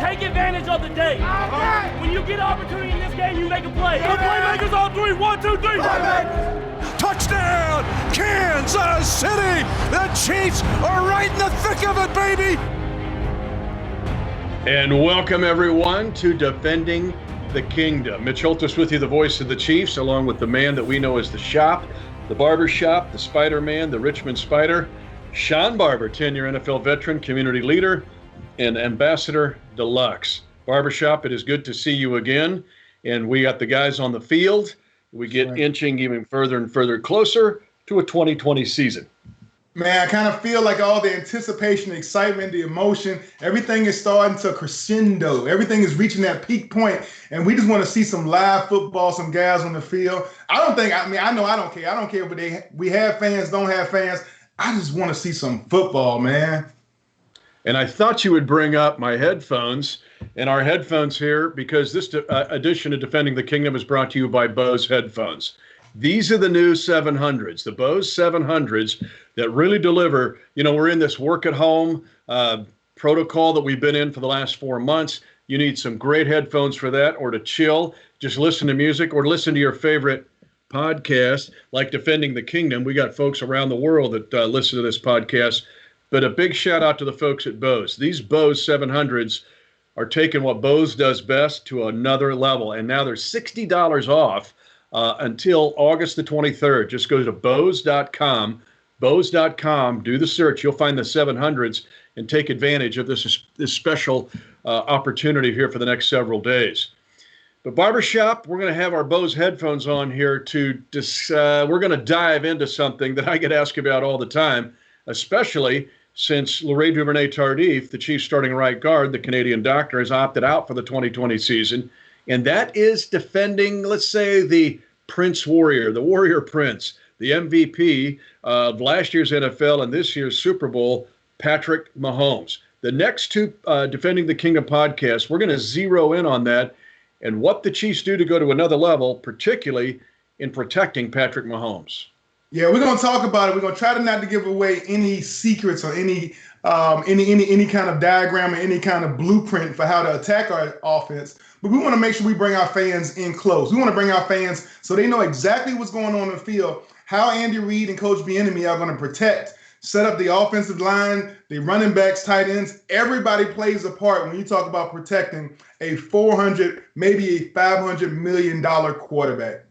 Take advantage of the day. When you get an opportunity in this game, you make a play. The playmakers on three. 1, 2, 3. Touchdown, Kansas City! The Chiefs are right in the thick of it, baby! And welcome, everyone, to Defending the Kingdom. Mitch Holthus with you, the voice of the Chiefs, along with the man that we know as the Shop, the Barber Shop, the Spider-Man, the Richmond Spider, Shawn Barber, 10-year NFL veteran, community leader, and Ambassador Deluxe. Barbershop, it is good to see you again. And we got the guys on the field. We get inching even further and further closer to a 2020 season. Man, I kind of feel like all the anticipation, the excitement, the emotion, everything is starting to crescendo. Everything is reaching that peak point, and we just want to see some live football, some guys on the field. I don't care. I don't care if we have fans, don't have fans. I just want to see some football, man. And I thought you would bring up my headphones and our headphones here, because this edition of Defending the Kingdom is brought to you by Bose Headphones. These are the new 700s, the Bose 700s that really deliver. You know, we're in this work at home protocol that we've been in for the last 4 months. You need some great headphones for that, or to chill, just listen to music, or listen to your favorite podcast like Defending the Kingdom. We got folks around the world that listen to this podcast. But a big shout out to the folks at Bose. These Bose 700s are taking what Bose does best to another level. And now they're $60 off until August the 23rd. Just go to Bose.com, Bose.com, do the search. You'll find the 700s and take advantage of this special opportunity here for the next several days. But Barbershop, we're going to have our Bose headphones on here we're going to dive into something that I get asked about all the time, especially since Laurent Duvernay-Tardif, the Chiefs starting right guard, the Canadian doctor, has opted out for the 2020 season. And that is defending, let's say, the Prince Warrior, the Warrior Prince, the MVP of last year's NFL and this year's Super Bowl, Patrick Mahomes. The next two Defending the Kingdom podcasts, we're going to zero in on that and what the Chiefs do to go to another level, particularly in protecting Patrick Mahomes. Yeah, we're going to talk about it. We're going to try to not to give away any secrets or any kind of diagram or any kind of blueprint for how to attack our offense. But we want to make sure we bring our fans in close. We want to bring our fans so they know exactly what's going on in the field, how Andy Reid and Coach Bieniemy are going to protect, set up the offensive line, the running backs, tight ends. Everybody plays a part when you talk about protecting a $400, maybe a $500 million quarterback.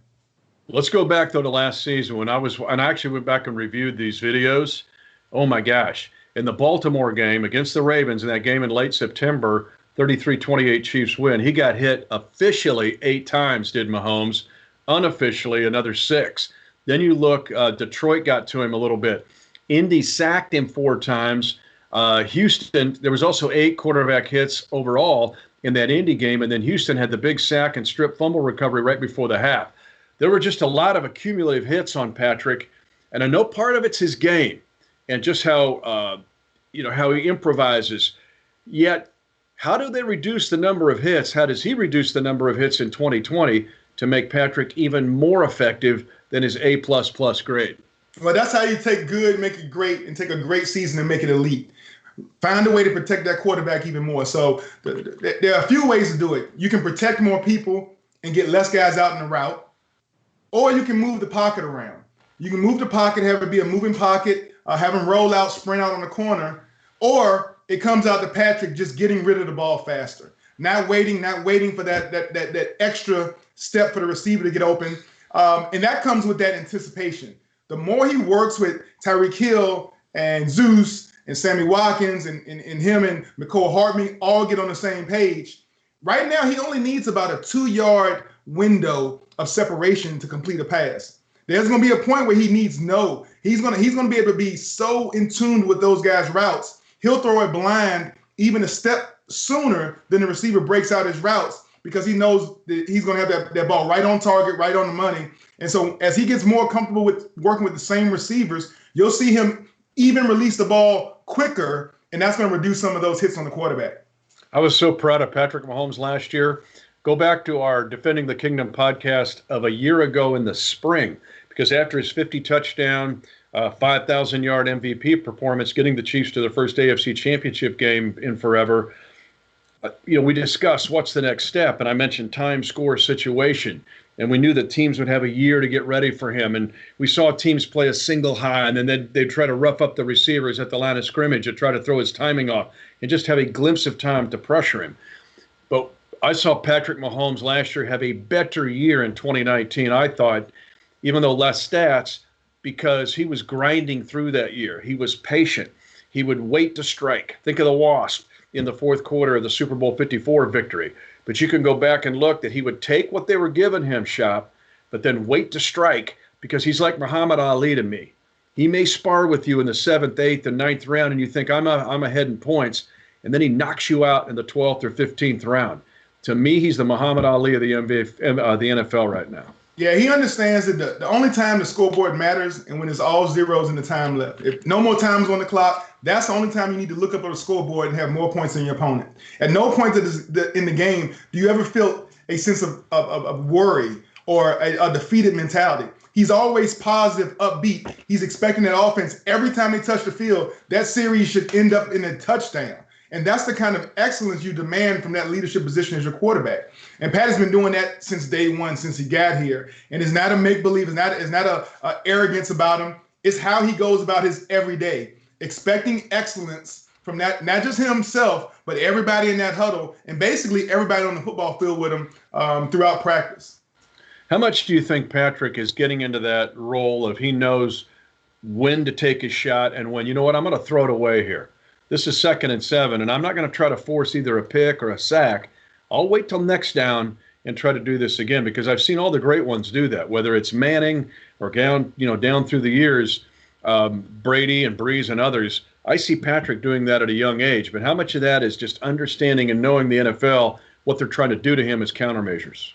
Let's go back, though, to last season when I actually went back and reviewed these videos. Oh, my gosh. In the Baltimore game against the Ravens, in that game in late September, 33-28 Chiefs win. He got hit officially 8 times, did Mahomes. Unofficially, another 6. Then you look, Detroit got to him a little bit. Indy sacked him 4 times. Houston, there was also 8 quarterback hits overall in that Indy game, and then Houston had the big sack and strip fumble recovery right before the half. There were just a lot of accumulative hits on Patrick, and I know part of it's his game and just how he improvises. Yet, how do they reduce the number of hits? How does he reduce the number of hits in 2020 to make Patrick even more effective than his A++ grade? Well, that's how you take good, make it great, and take a great season and make it elite. Find a way to protect that quarterback even more. So there are a few ways to do it. You can protect more people and get less guys out in the route. Or you can move the pocket around. You can move the pocket, have it be a moving pocket, have him roll out, sprint out on the corner. Or it comes out to Patrick just getting rid of the ball faster. Not waiting for that extra step for the receiver to get open. And that comes with that anticipation. The more he works with Tyreek Hill and Zeus and Sammy Watkins and him and McCole Hardman all get on the same page. Right now, he only needs about a 2-yard window of separation to complete a pass. There's going to be a point where he needs he's going to be able to be so in tune with those guys' routes. He'll throw it blind even a step sooner than the receiver breaks out his routes because he knows that he's going to have that ball right on target, right on the money. And so as he gets more comfortable with working with the same receivers, you'll see him even release the ball quicker, and that's going to reduce some of those hits on the quarterback. I was so proud of Patrick Mahomes last year. Go back to our Defending the Kingdom podcast of a year ago in the spring, because after his 50-touchdown, 5,000-yard MVP performance, getting the Chiefs to their first AFC championship game in forever, We discussed what's the next step, and I mentioned time, score, situation. And we knew that teams would have a year to get ready for him. And we saw teams play a single high, and then they'd try to rough up the receivers at the line of scrimmage and try to throw his timing off and just have a glimpse of time to pressure him. But I saw Patrick Mahomes last year have a better year in 2019, I thought, even though less stats, because he was grinding through that year. He was patient. He would wait to strike. Think of the Wasp in the fourth quarter of the Super Bowl 54 victory. But you can go back and look that he would take what they were giving him, Shop, but then wait to strike, because he's like Muhammad Ali to me. He may spar with you in the 7th, 8th, and 9th round, and you think, I'm ahead in points, and then he knocks you out in the 12th or 15th round. To me, he's the Muhammad Ali of the NFL right now. Yeah, he understands that the only time the scoreboard matters and when it's all zeros and the time left. If no more time's on the clock, that's the only time you need to look up on the scoreboard and have more points than your opponent. At no point in the game do you ever feel a sense of worry or a defeated mentality. He's always positive, upbeat. He's expecting that offense every time they touch the field, that series should end up in a touchdown. And that's the kind of excellence you demand from that leadership position as your quarterback. And Pat has been doing that since day one, since he got here. And it's not a make-believe. It's not a arrogance about him. It's how he goes about his everyday, expecting excellence from that, not just himself, but everybody in that huddle and basically everybody on the football field with him throughout practice. How much do you think Patrick is getting into that role of he knows when to take his shot and when, you know what, I'm going to throw it away here. This is 2nd and 7, and I'm not going to try to force either a pick or a sack. I'll wait till next down and try to do this again, because I've seen all the great ones do that, whether it's Manning or down through the years, Brady and Breeze and others. I see Patrick doing that at a young age, but how much of that is just understanding and knowing the NFL, what they're trying to do to him as countermeasures?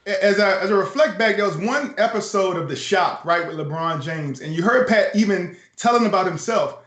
As I reflect back, there was one episode of The Shop, right, with LeBron James, and you heard Pat even telling about himself.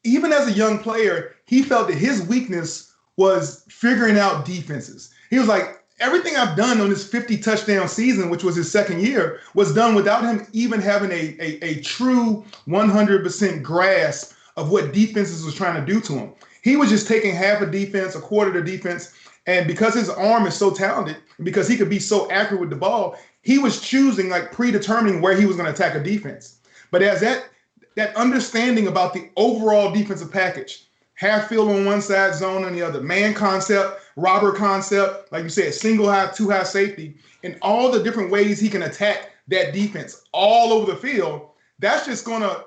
Even as a young player, he felt that his weakness was figuring out defenses. He was like, everything I've done on this 50 touchdown season, which was his 2nd year, was done without him even having a true 100% grasp of what defenses was trying to do to him. He was just taking half a defense, a quarter of the defense, and because his arm is so talented, and because he could be so accurate with the ball, he was choosing, like predetermining where he was going to attack a defense. But as that understanding about the overall defensive package, half field on one side, zone on the other, man concept, robber concept, like you said, single high, 2 high safety, and all the different ways he can attack that defense all over the field, that's just going to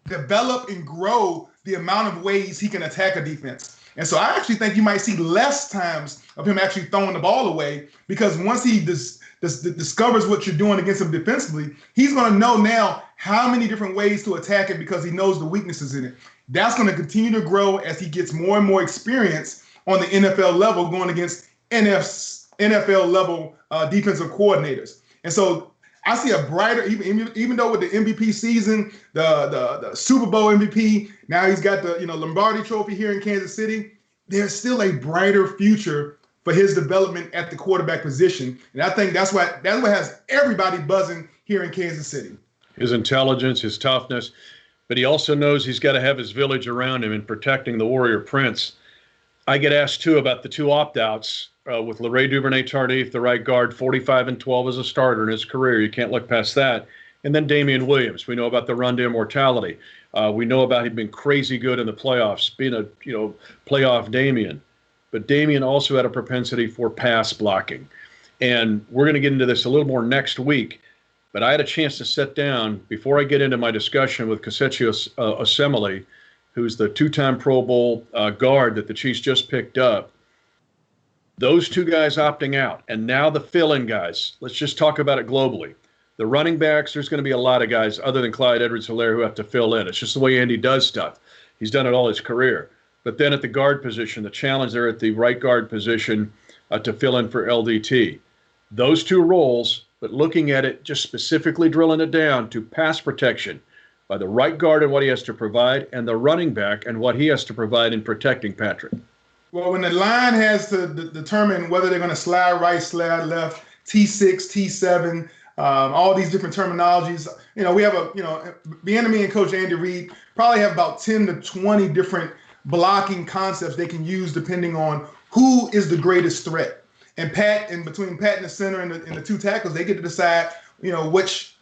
develop and grow the amount of ways he can attack a defense. And so I actually think you might see less times of him actually throwing the ball away, because once he discovers what you're doing against him defensively, he's going to know now how many different ways to attack it because he knows the weaknesses in it. That's going to continue to grow as he gets more and more experience on the NFL level going against NFL level defensive coordinators. And so I see a brighter, even though with the MVP season, the Super Bowl MVP, now he's got the Lombardi Trophy here in Kansas City, there's still a brighter future for his development at the quarterback position. And I think that's what has everybody buzzing here in Kansas City. His intelligence, his toughness, but he also knows he's got to have his village around him in protecting the Warrior Prince. I get asked, too, about the 2 opt-outs with LeRae Duvernay-Tardif, the right guard, 45-12 as a starter in his career. You can't look past that. And then Damian Williams. We know about the run to immortality. We know about him being crazy good in the playoffs, being a playoff Damian. But Damian also had a propensity for pass blocking. And we're going to get into this a little more next week. But I had a chance to sit down before I get into my discussion with Kelechi Osemele, who's the 2-time Pro Bowl guard that the Chiefs just picked up. Those 2 guys opting out, and now the fill-in guys. Let's just talk about it globally. The running backs, there's going to be a lot of guys other than Clyde Edwards-Helaire who have to fill in. It's just the way Andy does stuff. He's done it all his career. But then at the guard position, the challenge there at the right guard position to fill in for LDT. Those 2 roles, but looking at it, just specifically drilling it down to pass protection by the right guard and what he has to provide, and the running back and what he has to provide in protecting Patrick. Well, when the line has to determine whether they're going to slide right, slide left, T6, T7, all these different terminologies, we have Bieniemy and Coach Andy Reid probably have about 10 to 20 different blocking concepts they can use depending on who is the greatest threat. And between Pat and the center and the two tackles, they get to decide, which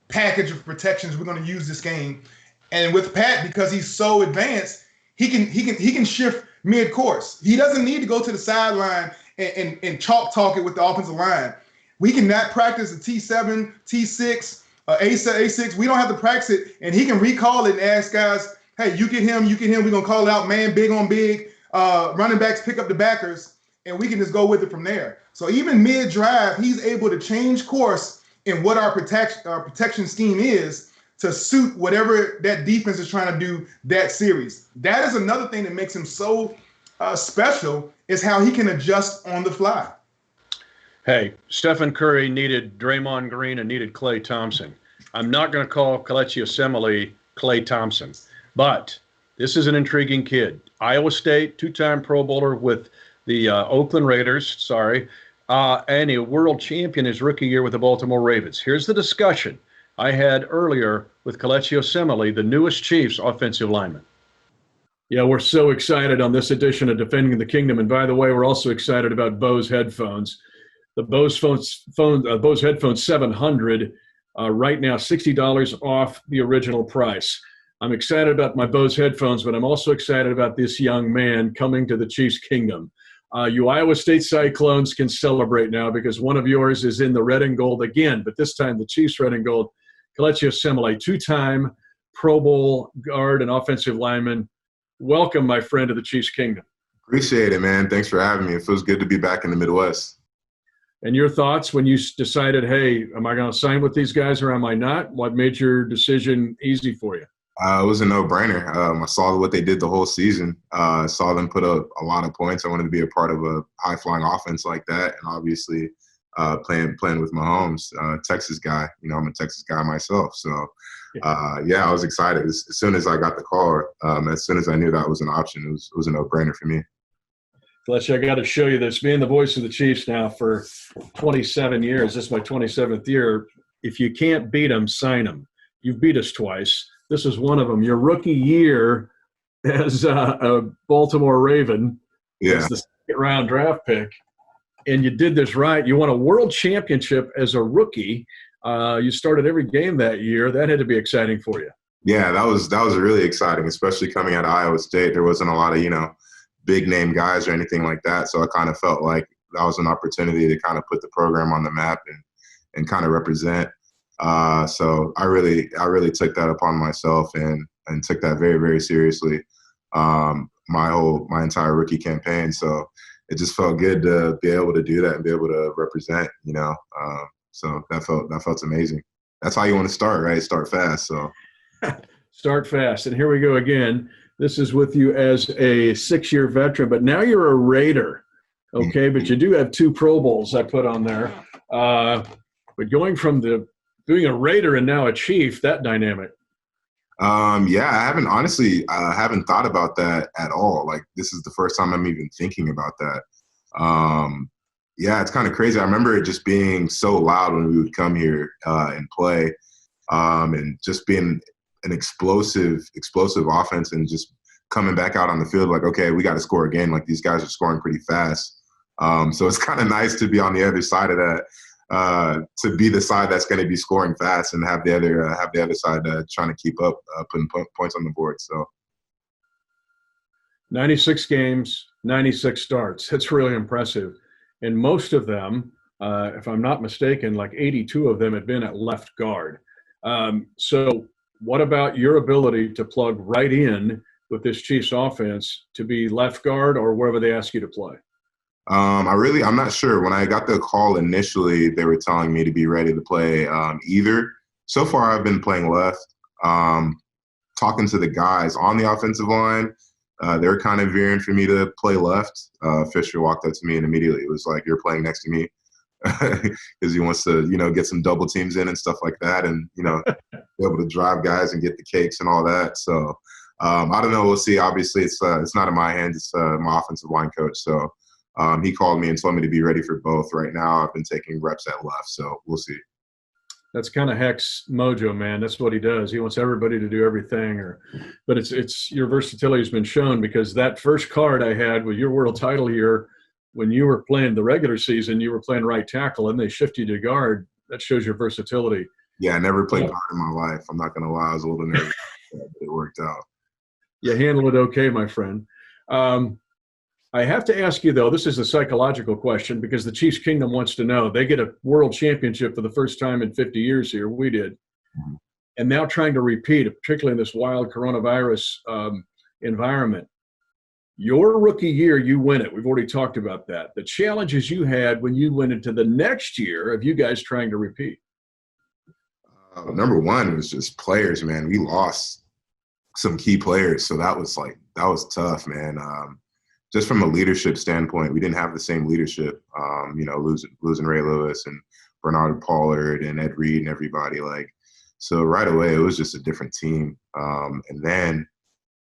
package of protections we're going to use this game. And with Pat, because he's so advanced, he can shift mid-course. He doesn't need to go to the sideline and talk it with the offensive line. We can not practice the T7, T6, A6. We don't have to practice it, and he can recall it and ask guys, hey, you get him. We're going to call it out man, big on big. Running backs pick up the backers, and we can just go with it from there. So even mid-drive, he's able to change course in what our protection scheme is to suit whatever that defense is trying to do that series. That is another thing that makes him so special, is how he can adjust on the fly. Hey, Stephen Curry needed Draymond Green and needed Klay Thompson. I'm not going to call Kelechi Osemele Klay Thompson, but this is an intriguing kid. Iowa State, two-time Pro Bowler with the Oakland Raiders, and a world champion his rookie year with the Baltimore Ravens. Here's the discussion I had earlier with Kelechi Osemele, the newest Chiefs offensive lineman. Yeah, we're so excited on this edition of Defending the Kingdom. And by the way, we're also excited about Bose headphones. The Bose Headphones 700, right now $60 off the original price. I'm excited about my Bose headphones, but I'm also excited about this young man coming to the Chiefs Kingdom. You Iowa State Cyclones can celebrate now because one of yours is in the red and gold again, but this time the Chiefs red and gold. Kelechi Osemele, two-time Pro Bowl guard and offensive lineman. Welcome, my friend, to the Chiefs Kingdom. Appreciate it, man. Thanks for having me. It feels good to be back in the Midwest. And your thoughts when you decided, hey, am I going to sign with these guys or am I not? What made your decision easy for you? It was a no-brainer. I saw what they did the whole season. Saw them put up a lot of points. I wanted to be a part of a high-flying offense like that, and obviously playing with Mahomes, Texas guy. I'm a Texas guy myself. So, I was excited. As soon as I got the call, as soon as I knew that was an option, it was a no-brainer for me. Fletcher, I got to show you this. Being the voice of the Chiefs now for 27 years, this is my 27th year. If you can't beat them, sign them. You've beat us twice. This is one of them. Your rookie year as a Baltimore Raven, as the second-round draft pick, and you did this right. You won a world championship as a rookie. You started every game that year. That had to be exciting for you. Yeah, that was really exciting, especially coming out of Iowa State. There wasn't a lot of, big-name guys or anything like that, so I kind of felt like that was an opportunity to kind of put the program on the map and kind of represent. So I really took that upon myself and took that very, very seriously. My entire rookie campaign. So it just felt good to be able to do that and be able to represent, so that felt amazing. That's how you want to start, right? Start fast. So start fast. And here we go again. This is with you as a 6-year veteran, but now you're a Raider. Okay. But you do have 2 Pro Bowls I put on there. But going from being a Raider and now a Chief, that dynamic. I haven't thought about that at all. Like, this is the first time I'm even thinking about that. It's kind of crazy. I remember it just being so loud when we would come here and play, and just being an explosive offense and just coming back out on the field like, okay, we got to score again. Like, these guys are scoring pretty fast. So it's kind of nice to be on the other side of that. To be the side that's going to be scoring fast and have the other side trying to keep up, putting points on the board. So 96 games, 96 starts. That's really impressive. And most of them, if I'm not mistaken, like 82 of them had been at left guard. So what about your ability to plug right in with this Chiefs offense to be left guard or wherever they ask you to play? I'm not sure. When I got the call initially, they were telling me to be ready to play either. So far, I've been playing left. Talking to the guys on the offensive line, they're kind of veering for me to play left. Fisher walked up to me and immediately it was like, you're playing next to me, because he wants to, get some double teams in and stuff like that, and be able to drive guys and get the cakes and all that. So I don't know. We'll see. Obviously, it's not in my hands. It's my offensive line coach. So. He called me and told me to be ready for both. Right now, I've been taking reps at left, so we'll see. That's kind of Heck's mojo, man. That's what he does. He wants everybody to do everything. But it's your versatility has been shown, because that first card I had with your world title year when you were playing the regular season, you were playing right tackle, and they shifted you to guard. That shows your versatility. Yeah, I never played guard in my life. I'm not gonna lie, I was a little nervous, but it worked out. You handled it okay, my friend. I have to ask you, though, this is a psychological question because the Chiefs Kingdom wants to know. They get a world championship for the first time in 50 years here. We did. Mm-hmm. And now trying to repeat, particularly in this wild coronavirus environment. Your rookie year, you win it. We've already talked about that. The challenges you had when you went into the next year of you guys trying to repeat. Number one was just players, man. We lost some key players. So that was tough, man. Just from a leadership standpoint, we didn't have the same leadership, losing Ray Lewis and Bernard Pollard and Ed Reed and everybody. So right away, it was just a different team. And then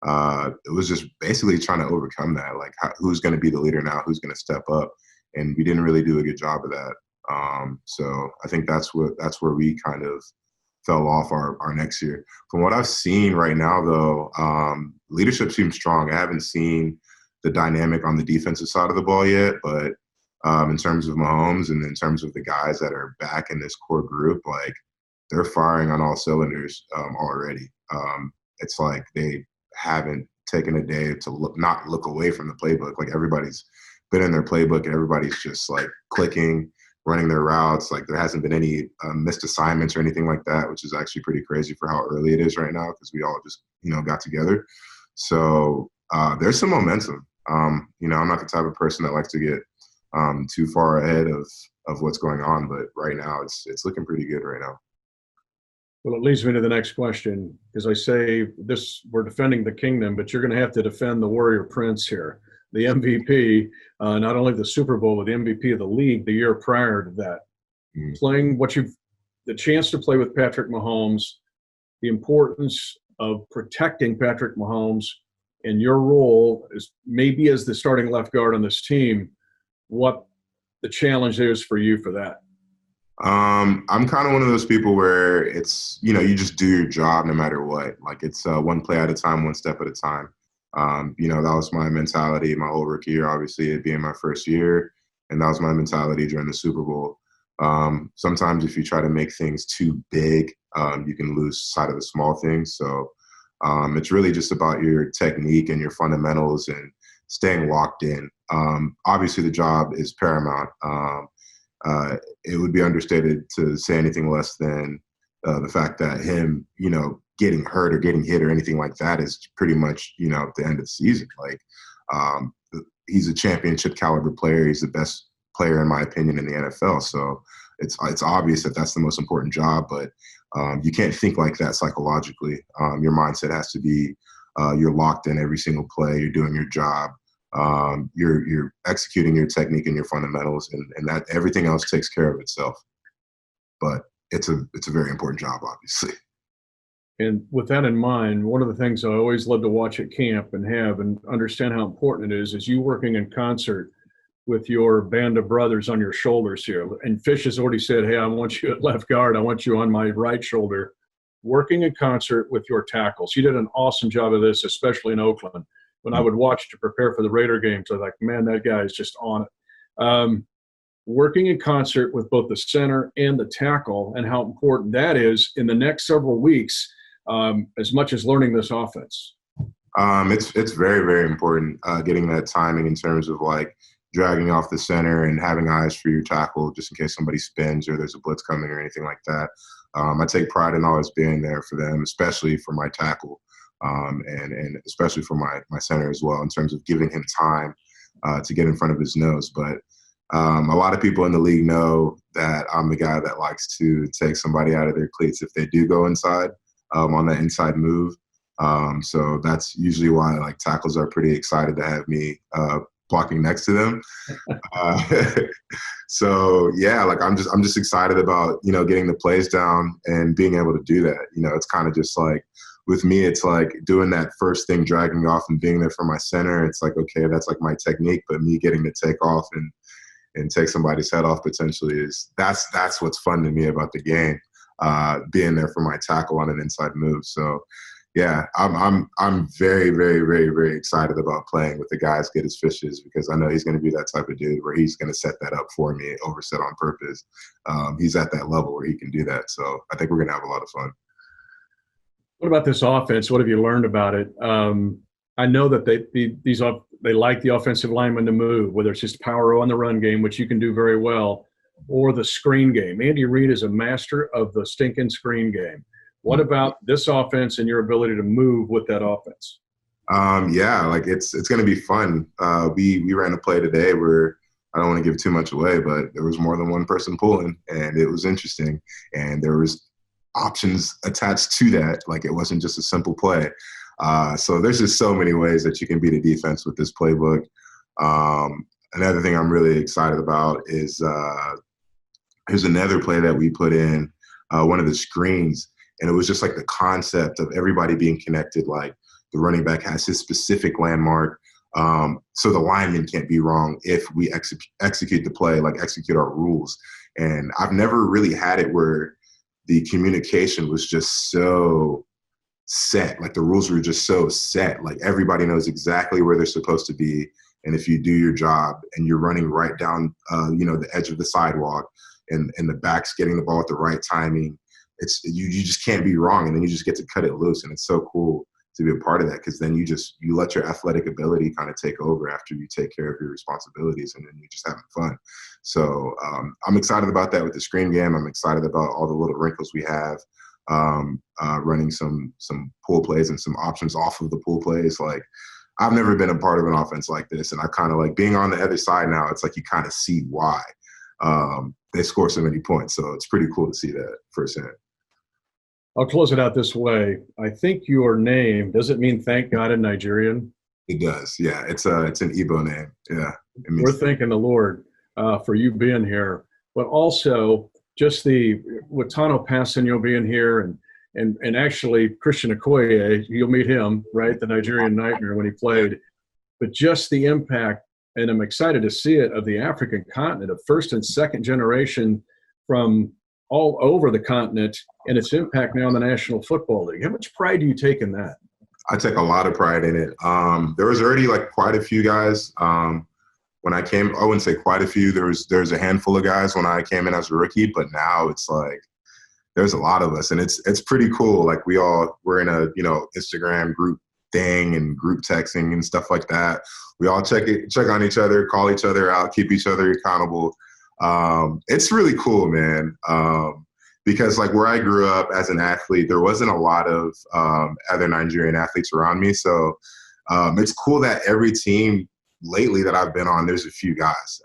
it was just basically trying to overcome that. Who's going to be the leader now? Who's going to step up? And we didn't really do a good job of that. So I think that's where we kind of fell off our next year. From what I've seen right now, though, leadership seems strong. I haven't seen the dynamic on the defensive side of the ball yet, but in terms of Mahomes and in terms of the guys that are back in this core group, they're firing on all cylinders already. It's like they haven't taken a day to not look away from the playbook. Everybody's been in their playbook and everybody's just clicking, running their routes. There hasn't been any missed assignments or anything like that, which is actually pretty crazy for how early it is right now because we all just, got together. So there's some momentum. I'm not the type of person that likes to get too far ahead of what's going on, but right now it's looking pretty good right now. Well, it leads me to the next question, because I say we're defending the kingdom, but you're going to have to defend the Warrior Prince here, the MVP, not only the Super Bowl, but the MVP of the league the year prior to that. Mm-hmm. Playing the chance to play with Patrick Mahomes, the importance of protecting Patrick Mahomes, and your role is maybe as the starting left guard on this team, what the challenge is for you for that. I'm kind of one of those people where it's, you just do your job no matter what. It's one play at a time, one step at a time. That was my mentality my whole rookie year, obviously, it being my first year. And that was my mentality during the Super Bowl. Sometimes if you try to make things too big, you can lose sight of the small things. So it's really just about your technique and your fundamentals and staying locked in. Obviously, the job is paramount. It would be understated to say anything less than the fact that him, getting hurt or getting hit or anything like that is pretty much, the end of the season. He's a championship caliber player. He's the best player, in my opinion, in the NFL. So it's obvious that that's the most important job, but you can't think like that psychologically. Your mindset has to be you're locked in every single play. You're doing your job. You're executing your technique and your fundamentals, and that everything else takes care of itself. But it's a very important job, obviously. And with that in mind, one of the things I always love to watch at camp and understand how important it is you working in concert with your band of brothers on your shoulders here. And Fish has already said, hey, I want you at left guard. I want you on my right shoulder, working in concert with your tackles. You did an awesome job of this, especially in Oakland. When I would watch to prepare for the Raider games, I was like, man, that guy is just on it. Working in concert with both the center and the tackle and how important that is in the next several weeks, as much as learning this offense. It's very, very important getting that timing in terms of dragging off the center and having eyes for your tackle just in case somebody spins or there's a blitz coming or anything like that. I take pride in always being there for them, especially for my tackle. And especially for my center as well in terms of giving him time to get in front of his nose. But a lot of people in the league know that I'm the guy that likes to take somebody out of their cleats if they do go inside on that inside move. So that's usually why tackles are pretty excited to have me blocking next to them. So yeah, I'm just excited about, getting the plays down and being able to do that. It's kind of just with me, it's doing that first thing, dragging off and being there for my center. It's okay, that's my technique, but me getting to take off and take somebody's head off potentially that's what's fun to me about the game, being there for my tackle on an inside move. So Yeah, I'm very, very, very, very excited about playing with the guy as good as Fish is, because I know he's going to be that type of dude where he's going to set that up for me, overset on purpose. He's at that level where he can do that. So I think we're going to have a lot of fun. What about this offense? What have you learned about it? I know that they like the offensive lineman to move, whether it's just power on the run game, which you can do very well, or the screen game. Andy Reid is a master of the stinking screen game. What about this offense and your ability to move with that offense? Yeah, like it's going to be fun. We ran a play today where I don't want to give too much away, but there was more than one person pulling, and it was interesting. And there was options attached to that. Like it wasn't just a simple play. So there's just so many ways that you can beat a defense with this playbook. Another thing I'm really excited about is here's another play that we put in, one of the screens. And it was just like the concept of everybody being connected. Like the running back has his specific landmark. So the lineman can't be wrong if we execute the play, like execute our rules. And I've never really had it where the communication was just so set. Like the rules were just so set. Like everybody knows exactly where they're supposed to be. And if you do your job and you're running right down, the edge of the sidewalk and the back's getting the ball at the right timing, you just can't be wrong, and then you just get to cut it loose, and it's so cool to be a part of that, because then you let your athletic ability kind of take over after you take care of your responsibilities, and then you're just having fun. So I'm excited about that with the screen game. I'm excited about all the little wrinkles we have, running some pull plays and some options off of the pull plays. Like I've never been a part of an offense like this, and I kind of like being on the other side now. It's like you kind of see why they score so many points. So it's pretty cool to see that firsthand. I'll close it out this way. I think your name, does it mean thank God in Nigerian? It does. Yeah. It's an Igbo name. Yeah. We're thanking the Lord for you being here, but also just the Watano Passanio being here and actually Christian Okoye, you'll meet him, right? The Nigerian Nightmare when he played, but just the impact, and I'm excited to see it, of the African continent, of first and second generation from all over the continent, and its impact now in the National Football League. How much pride do you take in that? I take a lot of pride in it. There was already like quite a few guys when I came. I wouldn't say quite a few. There's a handful of guys when I came in as a rookie, but now it's like there's a lot of us, and it's pretty cool. Like we're in a Instagram group thing and group texting and stuff like that. We all check on each other, call each other out, keep each other accountable. It's really cool, man. Because like where I grew up as an athlete, there wasn't a lot of other Nigerian athletes around me. So it's cool that every team lately that I've been on, there's a few guys.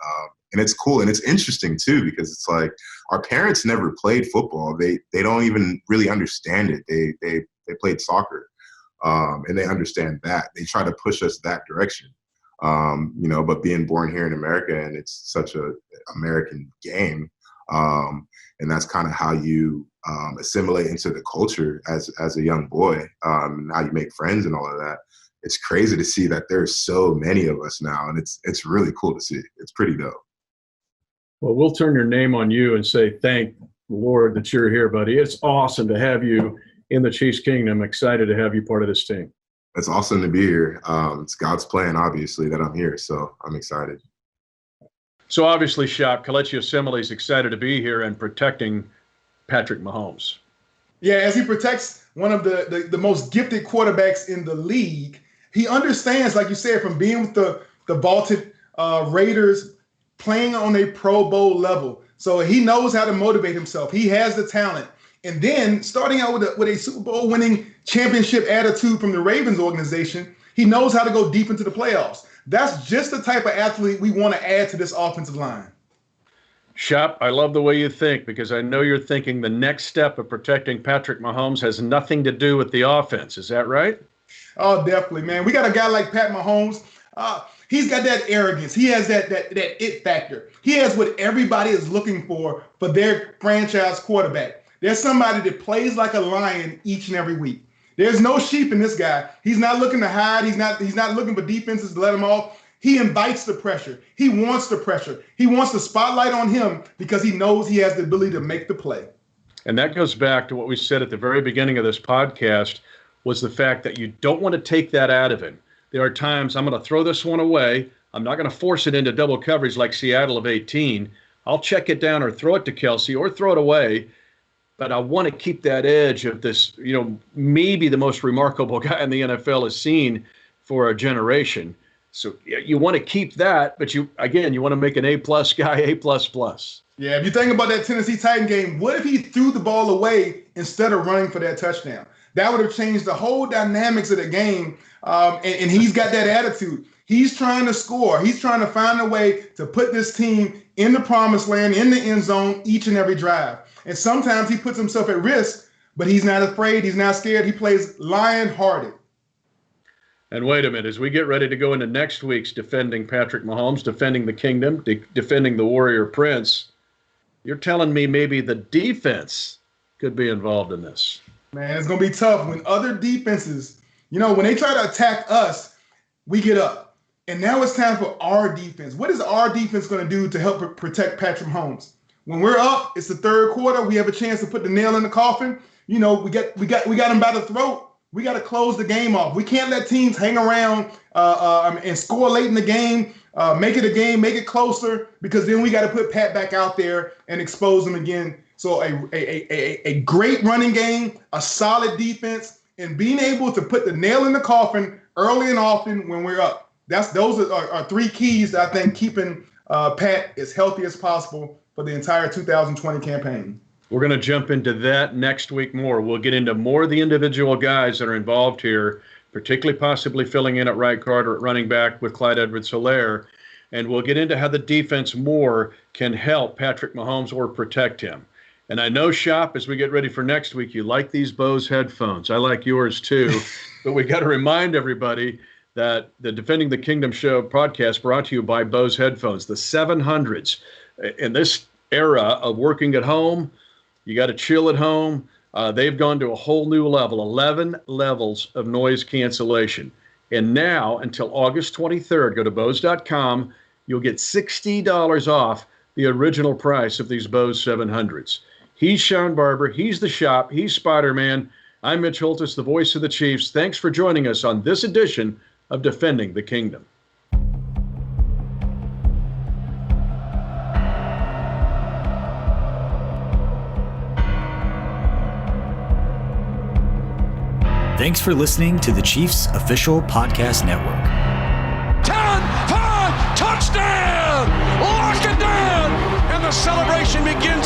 And it's cool. And it's interesting too, because it's like our parents never played football. They don't even really understand it. They played soccer. And they understand that. They try to push us that direction. But being born here in America, and it's such a American game, and that's kind of how you assimilate into the culture as a young boy, and how you make friends and all of that. It's crazy to see that there's so many of us now, and it's really cool to see. It's pretty dope. Well, we'll turn your name on you and say thank the Lord that you're here, buddy. It's awesome to have you in the Chiefs Kingdom. Excited to have you part of this team. It's awesome to be here. It's God's plan, obviously, that I'm here, so I'm excited. So obviously, Shop, Kelechi Osemele is excited to be here and protecting Patrick Mahomes. Yeah, as he protects one of the most gifted quarterbacks in the league, he understands, like you said, from being with the vaulted Raiders, playing on a Pro Bowl level. So he knows how to motivate himself. He has the talent. And then starting out with a Super Bowl winning championship attitude from the Ravens organization, he knows how to go deep into the playoffs. That's just the type of athlete we want to add to this offensive line. Shop, I love the way you think, because I know you're thinking the next step of protecting Patrick Mahomes has nothing to do with the offense. Is that right? Oh, definitely, man. We got a guy like Pat Mahomes. He's got that arrogance. He has that it factor. He has what everybody is looking for their franchise quarterback. There's somebody that plays like a lion each and every week. There's no sheep in this guy. He's not looking to hide. He's not looking for defenses to let him off. He invites the pressure. He wants the pressure. He wants the spotlight on him because he knows he has the ability to make the play. And that goes back to what we said at the very beginning of this podcast. was the fact that you don't want to take that out of him. There are times I'm going to throw this one away. I'm not going to force it into double coverage like Seattle of 18. I'll check it down or throw it to Kelce or throw it away. But I want to keep that edge of this, maybe the most remarkable guy in the NFL has seen for a generation. So you want to keep that, but you want to make an A-plus guy A++. Yeah, if you think about that Tennessee Titan game, what if he threw the ball away instead of running for that touchdown? That would have changed the whole dynamics of the game, and he's got that attitude. He's trying to score. He's trying to find a way to put this team in the promised land, in the end zone, each and every drive. And sometimes he puts himself at risk, but he's not afraid. He's not scared. He plays lion-hearted. And wait a minute, as we get ready to go into next week's defending Patrick Mahomes, defending the kingdom, defending the Warrior Prince, you're telling me maybe the defense could be involved in this. Man, it's going to be tough when other defenses, when they try to attack us, we get up. And now it's time for our defense. What is our defense going to do to help protect Patrick Mahomes? When we're up, it's the third quarter. We have a chance to put the nail in the coffin. We got him by the throat. We got to close the game off. We can't let teams hang around and score late in the game, make it a game, make it closer, because then we got to put Pat back out there and expose him again. So a great running game, a solid defense, and being able to put the nail in the coffin early and often when we're up. Those are three keys that I think keeping Pat as healthy as possible for the entire 2020 campaign. We're going to jump into that next week more. We'll get into more of the individual guys that are involved here, particularly possibly filling in at right guard or at running back with Clyde Edwards-Helaire. And we'll get into how the defense more can help Patrick Mahomes or protect him. And I know, Shop, as we get ready for next week, you like these Bose headphones. I like yours too. But we got to remind everybody that the Defending the Kingdom Show podcast brought to you by Bose headphones, the 700s. In this era of working at home, you got to chill at home. They've gone to a whole new level, 11 levels of noise cancellation. And now, until August 23rd, go to Bose.com. You'll get $60 off the original price of these Bose 700s. He's Shawn Barber. He's the Shop. He's Spider-Man. I'm Mitch Holthus, the voice of the Chiefs. Thanks for joining us on this edition of Defending the Kingdom. Thanks for listening to the Chiefs Official Podcast Network. 10-5, touchdown! Lock it down! And the celebration begins